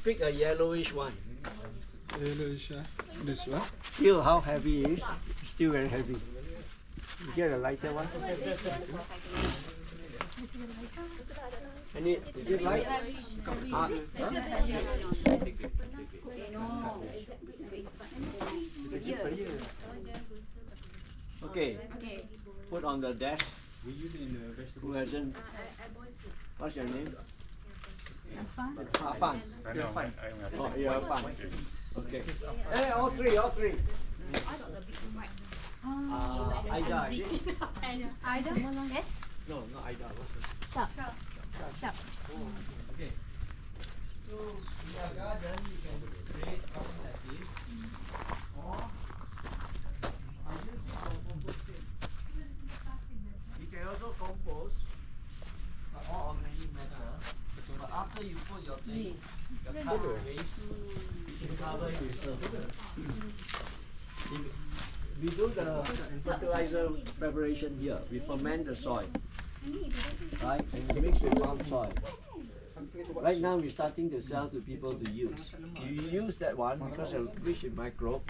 Pick a yellowish one. Yellowish, this one. Feel how heavy it is. It's still very heavy. You get a lighter one. Is it light? Okay. Put on the desk. Who hasn't? What's your name? Afan. Oh, you're Afan. Okay. Hey, all three. Ida, is it? Ida? Yes. No, not Ida. Sharp. Okay. So in your garden you can create something like this, or I use it for composting. You can also compost all organic matter, but after you put your thing, your cover waste, you can cover it with we do the fertilizer preparation here. We ferment the soil, right, and we mix with farm soil. Right now we're starting to sell to people to use. You use that one because of rich in microbe.